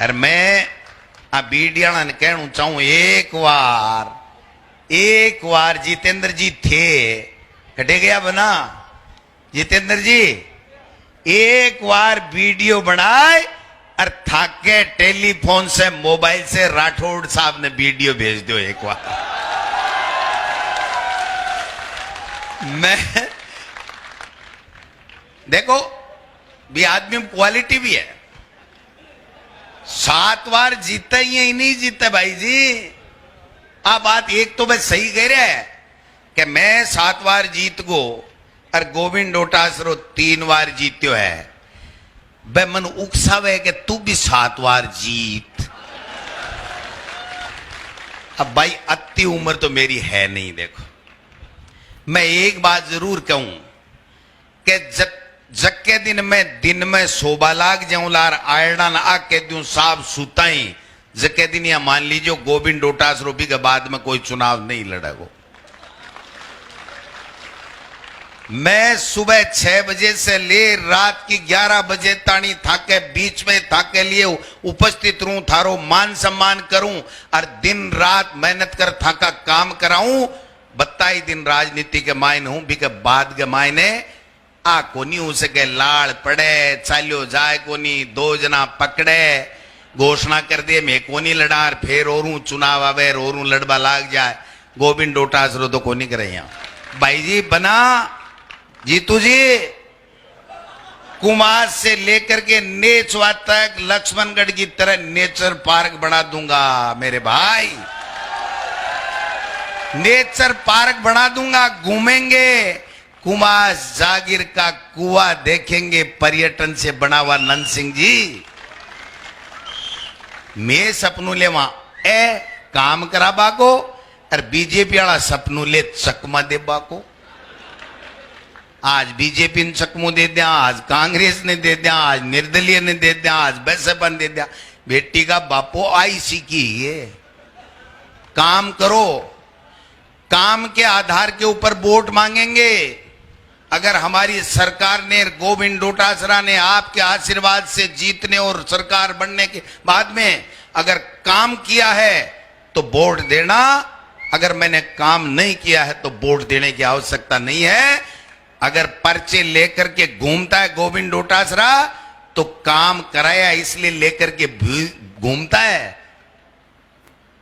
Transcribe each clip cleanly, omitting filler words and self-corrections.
और मैं आ बीडियाणा ने कहना चाहूं एक बार जितेंद्र जी थे कटे गया बना जितेंद्र जी एक बार वीडियो बनाए और थाके टेलीफोन से मोबाइल से राठौड़ साहब ने वीडियो भेज दो एक बार। मैं देखो भी आदमी में क्वालिटी भी है। 7 बार जीते ही नहीं जीते भाई जी। आप बात एक तो बस सही कह रहे हैं कि मैं 7 बार जीत गो और गोविंद डोटासरा 3 बार जीत्यो है। बे मन उकसावे कि तू भी 7 बार जीत। अब भाई अति उम्र तो मेरी है नहीं। देखो मैं एक बात जरूर कहूं कि जग के दिन में शोभा लाग जाऊं लार आयरना आ के दूं साफ सुताई जग के दिन या मान लीजिए गोविंद डोटासरा के बाद में कोई चुनाव नहीं लड़ेगो। मैं सुबह 6 बजे से ले रात की 11 बजे तानी थाके बीच में थाके लिए उपस्थित रहूं, थारो मान सम्मान करूं और दिन रात मेहनत कर थाका काम कराऊं। बताई दिन राजनीति के मायने हूं भी के बाद के मायने आ कोनी हो सके लाड़ पड़े चालियो जाए कोनी 2 जना पकड़े घोषणा कर दिए मैं कोनी लड़ार फिर और चुनाव आवे और लड़बा लाग जाए। गोविंद डोटासरा तो कोनी करे यहां भाई जी बना जीतू जी कुमार से लेकर के नेचवा तक लक्ष्मणगढ़ की तरह नेचर पार्क बना दूंगा मेरे भाई। नेचर पार्क बना दूंगा, घूमेंगे, कुमार जागीर का कुआं देखेंगे पर्यटन से बना हुआ। नंद सिंह जी मैं सपनू ले वहां काम करा बाको और बीजेपी वाला सपनू ले चकमा दे बाको। आज बीजेपी ने चकमू दे दिया, आज कांग्रेस ने दे दिया, आज निर्दलीय ने दे दिया, आज बसपा ने दे दिया। बेटी का बापो आई सीखी है। काम करो, काम के आधार के ऊपर वोट मांगेंगे। अगर हमारी सरकार ने गोविंद डोटासरा ने आपके आशीर्वाद से जीतने और सरकार बनने के बाद में अगर काम किया है तो वोट देना। अगर मैंने काम नहीं किया है तो वोट देने की आवश्यकता नहीं है। अगर पर्चे लेकर के घूमता है गोविंद डोटासरा तो काम कराया इसलिए लेकर के घूमता है।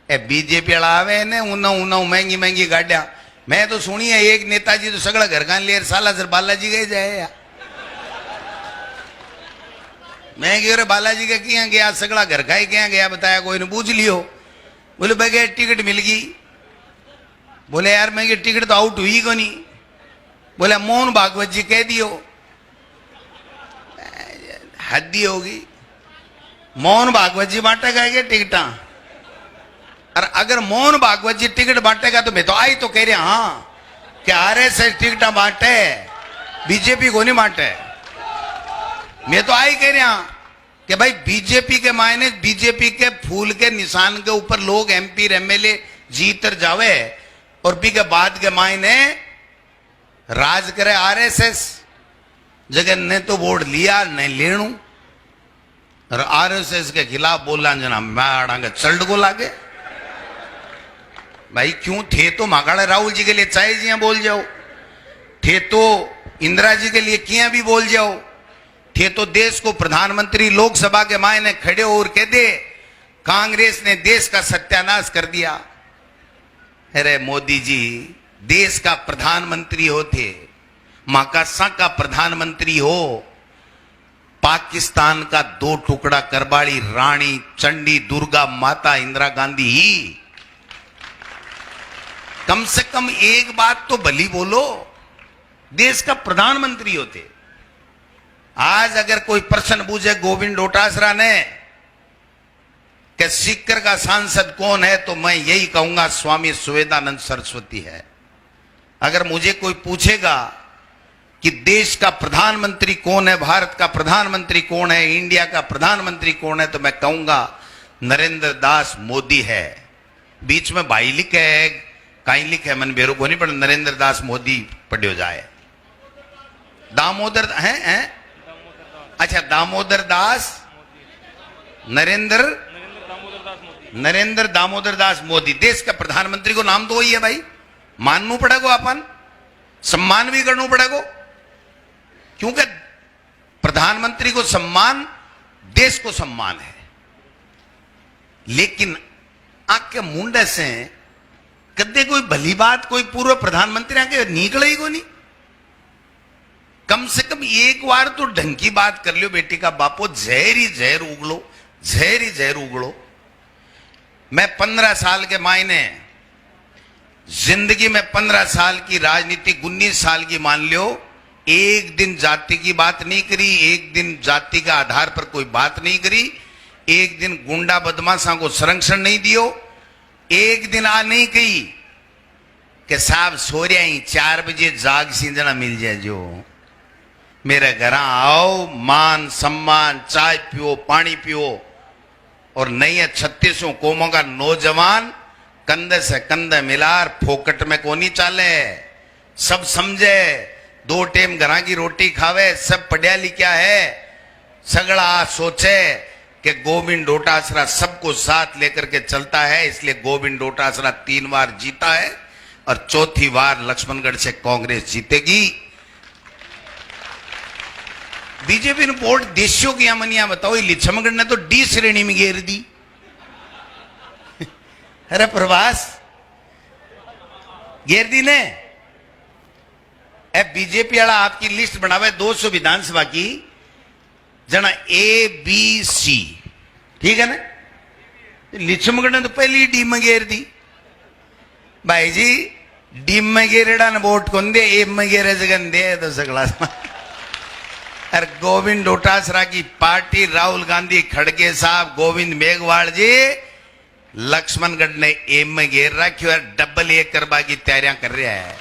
बीजेपी वाला आवे ने उन्ना महंगी महंगी गाड़ियां। मैं तो सुनी है एक नेताजी तो सगड़ा घर का ले साला सर बालाजी गए जाए। मैं क्यों बालाजी के किया गया सगड़ा घर का ही क्या गया बताया कोई ने पूछ लियो। बोले बगैर टिकट मिल गई। बोले यार मैं टिकट तो आउट हुई को नहीं। बोले मोहन भागवत जी कह दियो। हद्दी होगी। मोहन भागवत जी बांटेगा क्या टिकटा? और अगर मोहन भागवत जी टिकट बांटेगा तो मैं तो आई तो कह रहा हाँ कि आरएसएस टिकट बांटे बीजेपी को नहीं बांटे। मैं तो आई कह रहा कि भाई बीजेपी के मायने बीजेपी के फूल के निशान के ऊपर लोग एमपी एमएलए जीत जावे और भी के बाद के मायने राज करे आरएसएस। जगह ने तो वोट लिया नहीं लेणू और आरएसएस के खिलाफ बोला जना मैं चल्ड को लागे। भाई क्यों थे तो महाकाल राहुल जी के लिए चाहे जी बोल जाओ, थे तो इंदिरा जी के लिए किया भी बोल जाओ, थे तो देश को प्रधानमंत्री लोकसभा के मायने खड़े और कह दे कांग्रेस ने देश का सत्यानाश कर दिया। अरे मोदी जी देश का प्रधानमंत्री होते, माकासा का प्रधानमंत्री हो, पाकिस्तान का 2 टुकड़ा करबाड़ी रानी चंडी दुर्गा माता इंदिरा गांधी ही। कम से कम एक बात तो भली बोलो, देश का प्रधानमंत्री होते। आज अगर कोई प्रश्न पूछे गोविंद डोटासरा ने कि सीकर का सांसद कौन है तो मैं यही कहूंगा स्वामी सुवेदानंद सरस्वती है। अगर मुझे कोई पूछेगा कि देश का प्रधानमंत्री कौन है, भारत का प्रधानमंत्री कौन है, इंडिया का प्रधानमंत्री कौन है तो मैं कहूंगा नरेंद्र दास मोदी है। बीच में भाई लिखे है कहीं लिखे मन बेरो को नहीं पर नरेंद्र दास मोदी पढ़ियो जाए। दामोदर है? अच्छा दामोदर दास नरेंद्र दामोदर दास मोदी। देश का प्रधानमंत्री को नाम तो वही है भाई, मानना पड़ेगा अपन, सम्मान भी करना पड़ेगा, क्योंकि प्रधानमंत्री को सम्मान देश को सम्मान है। लेकिन आके मुंडे से कदे कोई भली बात कोई पूर्व प्रधानमंत्री आके निकले ही को नहीं। कम से कम एक बार तो ढंग की बात कर लियो बेटी का बापो, जहर ही जहर उगलो, जहर ही जहर उगलो। मैं 15 साल के मायने जिंदगी में 15 साल की राजनीति 19 साल की मान लियो, एक दिन जाति की बात नहीं करी, एक दिन जाति का आधार पर कोई बात नहीं करी, एक दिन गुंडा बदमाशा को संरक्षण नहीं दियो, एक दिन आ नहीं कही कि साहब सो रहा ही 4 बजे जाग सींजना मिल जाए जो मेरे घर आओ, मान सम्मान, चाय पियो, पानी पियो। और नहीं है 36 कौमों का नौजवान कंधे से कंधे मिलार फोकट में कोनी चाले, सब समझे, 2 टाइम घरा की रोटी खावे, सब पढ़िया लिखा है, सगड़ा सोचे कि गोविंद डोटासरा सबको साथ लेकर के चलता है। इसलिए गोविंद डोटासरा 3 बार जीता है और 4थी बार लक्ष्मणगढ़ से कांग्रेस जीतेगी। बीजेपी ने वोट देशियों की मनिया बताओ, लक्ष्मणगढ़ ने तो डी श्रेणी में घेर दी। अरे प्रवास घेर दी ने। बीजेपी वाला आपकी लिस्ट बनावे 200 विधानसभा की, जना ABC, ठीक है ना। लक्ष्मणगढ़ ने तो पहली डी में घेर दी। भाई जी डी में घेरेड़ा ने वोट कौन दे, ए में घेरे जगन दे तो सगला। और गोविंद डोटासरा की पार्टी, राहुल गांधी, खड़गे साहब, गोविंद मेघवाल जी, लक्ष्मणगढ़ ने एम में घेर रखी और डबल 1 करवा की तैयारियां कर रहा है।